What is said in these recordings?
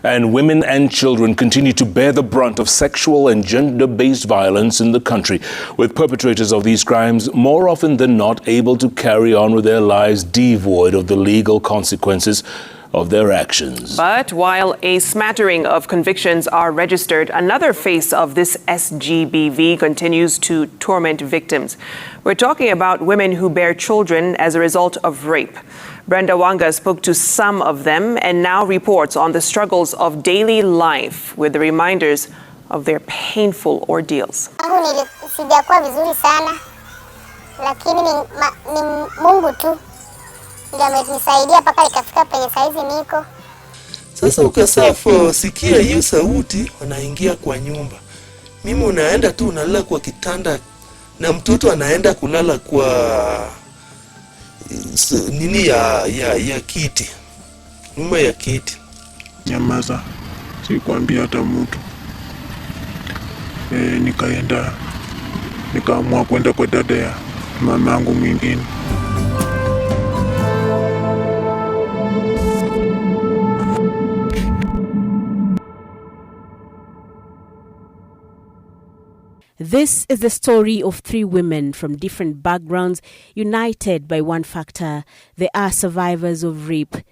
And women and children continue to bear the brunt of sexual and gender-based violence in the country, with perpetrators of these crimes more often than not able to carry on with their lives devoid of the legal consequences of their actions. But while a smattering of convictions are registered, another face of this SGBV continues to torment victims. We're talking about women who bear children as a result of rape. Brenda Wanga spoke to some of them and now reports on the struggles of daily life with the reminders of their painful ordeals. Sijakuwa vizuri sana, lakini ni Mungu tu ndiye amenisaidia mpaka nikafika penye saizi niko. Sasa ukasafu sikia hiyo sauti, wanaingia kwa nyumba. Mimi unaenda tu unalala kwa kitanda na mtoto anaenda kulala kwa nini ya kiti, nyuma ya kiti. Nyamaza, sikwambia hata mtu. Nikaamua kwenda kwa dada ya mamangu mwingine. This is the story of three women from different backgrounds, united by one factor: they are survivors of rape.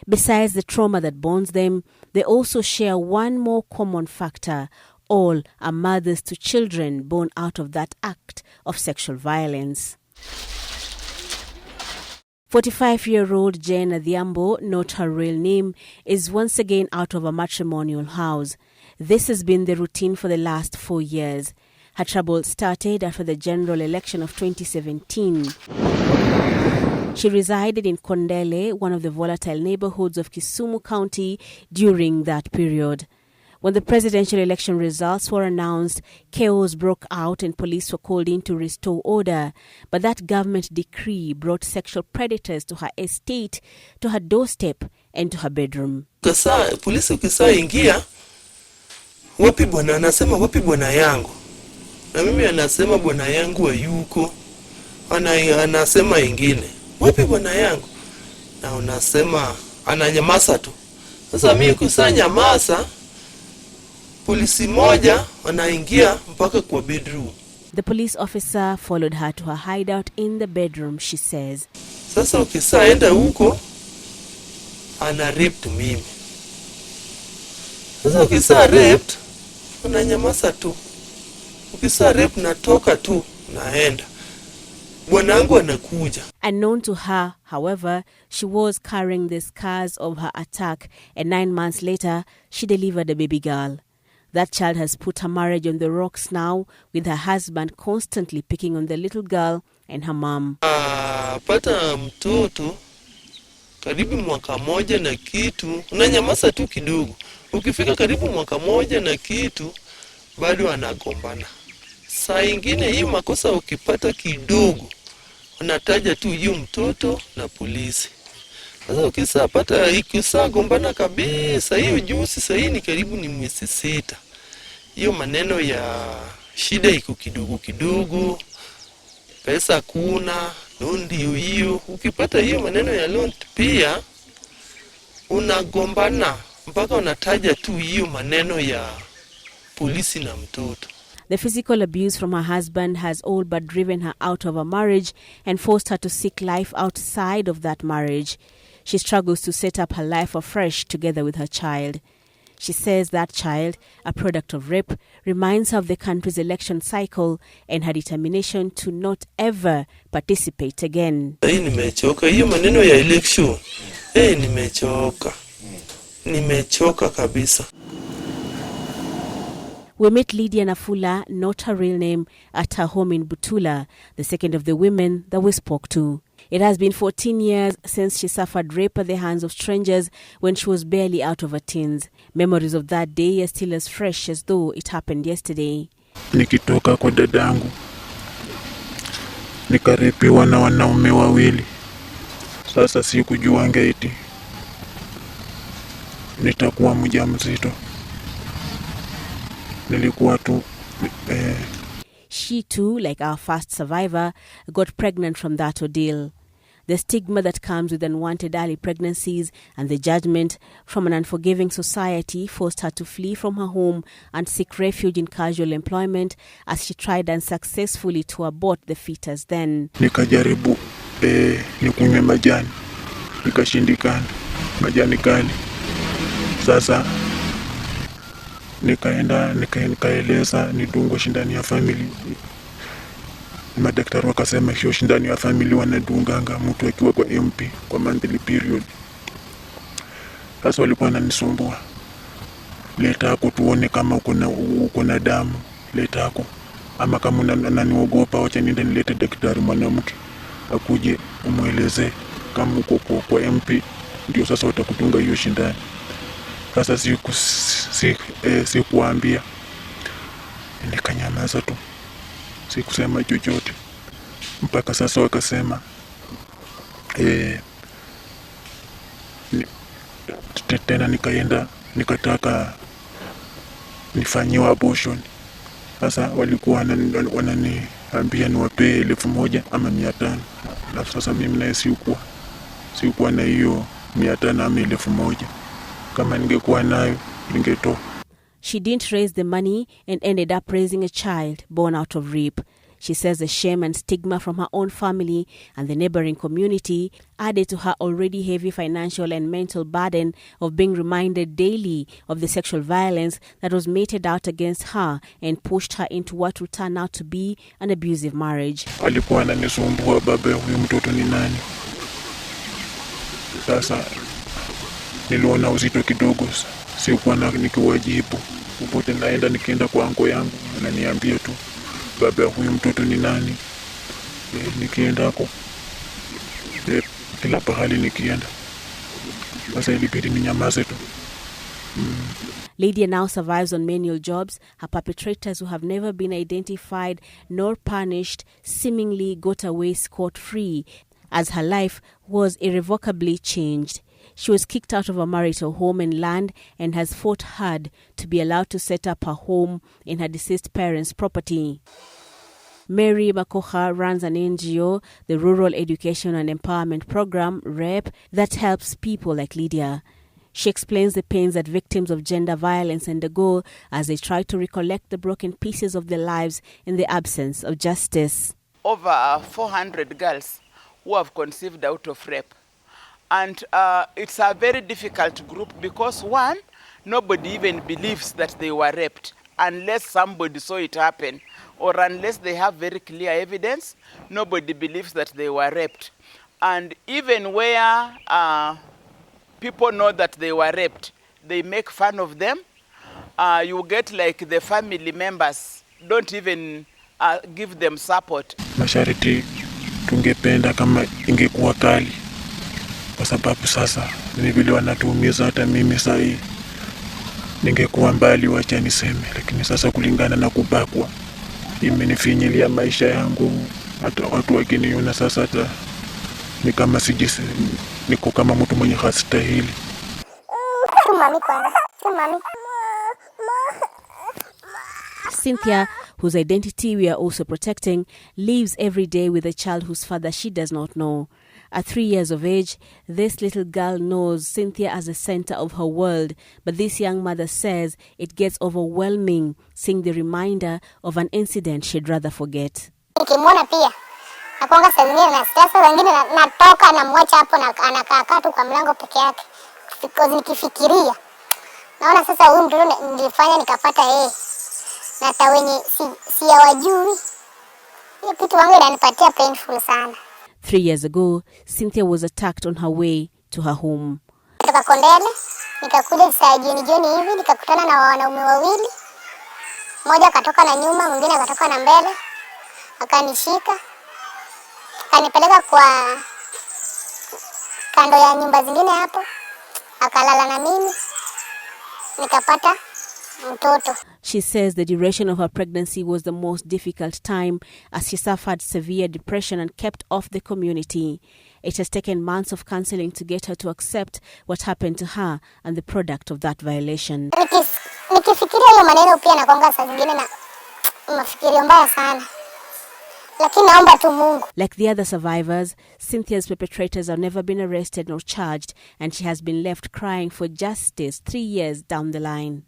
Besides the trauma that bonds them, they also share one more common factor: all are mothers to children born out of that act of sexual violence. 45-year-old Jaina, not her real name, is once again out of a matrimonial house. This has been the routine for the last 4 years. Her trouble started after the general election of 2017. She resided in Kondele, one of the volatile neighborhoods of Kisumu County, during that period. When the presidential election results were announced, chaos broke out and police were called in to restore order. But that government decree brought sexual predators to her estate, to her doorstep, and to her bedroom. Polisi ukisa ingia, wapi bwana, anasema wapi bwana yangu? Na mimi anasema bwana yangu hayuko. Anasema ingine, wapi bwana yangu? Na unasema ananyamaza tu. Sasa mimi kusanyamaza, polisi moja wanaingia mpaka kwa bedroom. The police officer followed her to her hideout in the bedroom, she says. Sasa ukisaenda huko, ana raped mimi. Sasa ukisa raped, unanyamaza tu. Ukisa rape natoka tu, naenda. Bwanangu anakuja. Unknown to her, however, she was carrying the scars of her attack, and 9 months later, she delivered a baby girl. That child has put her marriage on the rocks now, with her husband constantly picking on the little girl and her mom. Pata mtoto karibu mwaka moja na kitu, unanyamaza tu kidogo. Ukifika karibu mwaka moja na kitu, bado anagombana. Saa ingine hii makosa ukipata kidogo, unataja tu yu mtoto na polisi. Sasa ukisapata ikisa gombana kabisa, hiyo juzi sasa ni karibu ni mwezi 6. Hiyo maneno ya shida iko kidogo kidogo, pesa kuna, loan hiyo. Ukipata hiyo maneno ya loan pia unagombana mpaka unataja tu hiyo maneno ya polisi na mtoto. The physical abuse from her husband has all but driven her out of a marriage and forced her to seek life outside of that marriage. She struggles to set up her life afresh together with her child. She says that child, a product of rape, reminds her of the country's election cycle and her determination to not ever participate again. Nimechoka hiyo maneno ya election. Nimechoka kabisa. We met Lydia, not her real name, at her home in Butula, the second of the women that we spoke to. It has been 14 years since she suffered rape at the hands of strangers when she was barely out of her teens. Memories of that day are still as fresh as though it happened yesterday. Nikitoka kwa dadangu, nikarepiwa na wanaume wawili. Sasa sikujua eti nitakuwa mjamzito. Nilikuwa tu She too, like our first survivor, got pregnant from that ordeal. The stigma that comes with unwanted early pregnancies and the judgment from an unforgiving society forced her to flee from her home and seek refuge in casual employment as she tried unsuccessfully to abort the fetus then. Nikajaribu nikunywe majani, nikashindikana, majani kali. Sasa nikaeleza nidungwe shindani ya family. Madaktari wakasema hiyo shindani ya family wanadunganga mtu akiwa kwa MP kwa monthly period. Sasa walikuwa wananisumbua. Leta yako tuone kama uko na damu. Leta yako. Ama kama unaniogopa wacha niende nilete daktari mwanamke akuje umueleze kama uko kwa MP ndio sasa watakutunga hiyo shindani. Sasa sikuambia. Nikanyamaza tu. Sikusema chochote. Mpaka sasa wakasema tena nikaenda nikataka nifanyiwe abortion. Sasa walikuwa wananiambia niwape 1,000 ama 500. Na sasa mimi naye sikuwa na hiyo 500 ama 1,000. Kama ningekuwa nayo ningetoa. She didn't raise the money and ended up raising a child born out of rape. She says the shame and stigma from her own family and the neighboring community added to her already heavy financial and mental burden of being reminded daily of the sexual violence that was meted out against her and pushed her into what would turn out to be an abusive marriage. Alikuwa ananisumbua baba huyu mtoto ni nani. Sasa niliona uzito kidogo. Sikuwa nikiwajibu. Popote naenda nikienda kwa anko yangu ananiambia tu baba huyu mtoto ni nani. Nikienda hapo kila pahali nikienda. Sasa ilibidi ninyamaze tu. Lydia now survives on menial jobs. Her perpetrators, who have never been identified nor punished, seemingly got away scot-free as her life was irrevocably changed. She was kicked out of her marital home and land and has fought hard to be allowed to set up her home in her deceased parents' property. Mary Makoha runs an NGO, the Rural Education and Empowerment Program, REP, that helps people like Lydia. She explains the pains that victims of gender violence undergo as they try to recollect the broken pieces of their lives in the absence of justice. Over 400 girls who have conceived out of rape. And it's a very difficult group because, one, nobody even believes that they were raped unless somebody saw it happen, or unless they have very clear evidence, nobody believes that they were raped. And even where people know that they were raped, they make fun of them. You get like the family members don't even give them support. Mashariti tungependa kama ingekuwa kali. Kwa sababu sasa ni vile wanatuumiza hata mimi sahi. Ningekuwa mbali wacha niseme, lakini sasa kulingana na kubakwa imenifinyilia maisha yangu. Hata watu wakiniona sasa hata ni kama niko kama mtu mwenye hastahili. Cynthia, whose identity we are also protecting, lives every day with a child whose father she does not know. At 3 years of age, this little girl knows Cynthia as the center of her world, but this young mother says it gets overwhelming seeing the reminder of an incident she'd rather forget. Nikimwona pia nakuanga saa zingine na stress, wengine natoka na mwacha hapo na anakaa tu kwa mlango peke yake. Because nikifikiria naona sasa huyu mtoto nilifanya nikapata yeye. Na hata wenye si hawajui. Hiyo kitu wangu inanipatia painful sana. 3 years ago, Cynthia was attacked on her way to her home. Kutoka Kondele, nikakuja saa jioni hivi, nikakutana na wanaume wawili. Mmoja akatoka na nyuma, mwingine akatoka na mbele. Akanishika. Akanipeleka kwa kando ya nyumba zingine hapo. Akalala na mimi. Nikapata mtoto. She says the duration of her pregnancy was the most difficult time as she suffered severe depression and kept off the community. It has taken months of counseling to get her to accept what happened to her and the product of that violation. Nikifikiria hiyo maneno pia nakuanga saa zingine na mafikirio mbaya sana. lakini naomba tu Mungu. Like the other survivors, Cynthia's perpetrators have never been arrested nor charged, and she has been left crying for justice 3 years down the line.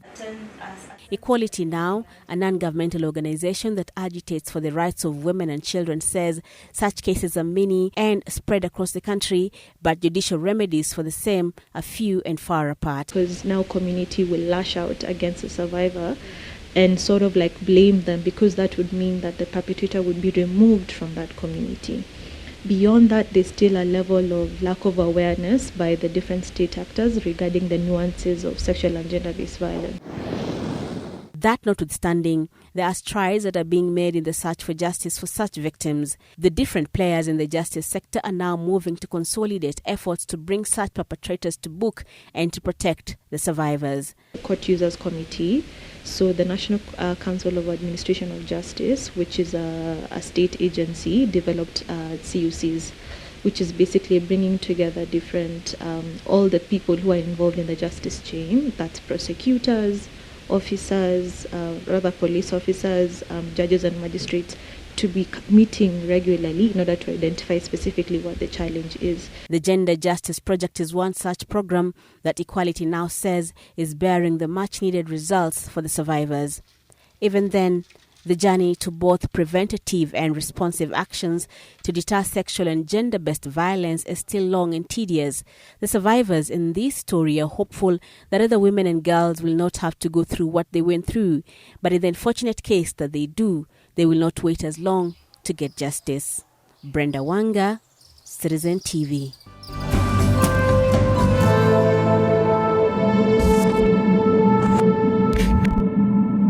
Equality Now, a non-governmental organization that agitates for the rights of women and children, says such cases are many and spread across the country, but judicial remedies for the same are few and far apart. Because now community will lash out against the survivor and sort of like blame them, because that would mean that the perpetrator would be removed from that community. Beyond that, there's still a level of lack of awareness by the different state actors regarding the nuances of sexual and gender-based violence. That notwithstanding, there are strides that are being made in the search for justice for such victims. The different players in the justice sector are now moving to consolidate efforts to bring such perpetrators to book and to protect the survivors. Court Users Committee, so the National Council of Administration of Justice, which is a state agency, developed CUCs, which is basically bringing together different, all the people who are involved in the justice chain, that's prosecutors, officers, police officers, judges and magistrates, to be meeting regularly in order to identify specifically what the challenge is. The Gender Justice Project is one such program that Equality Now says is bearing the much-needed results for the survivors. Even then, the journey to both preventative and responsive actions to deter sexual and gender-based violence is still long and tedious. The survivors in this story are hopeful that other women and girls will not have to go through what they went through, but in the unfortunate case that they do, they will not wait as long to get justice. Brenda Wanga, Citizen TV.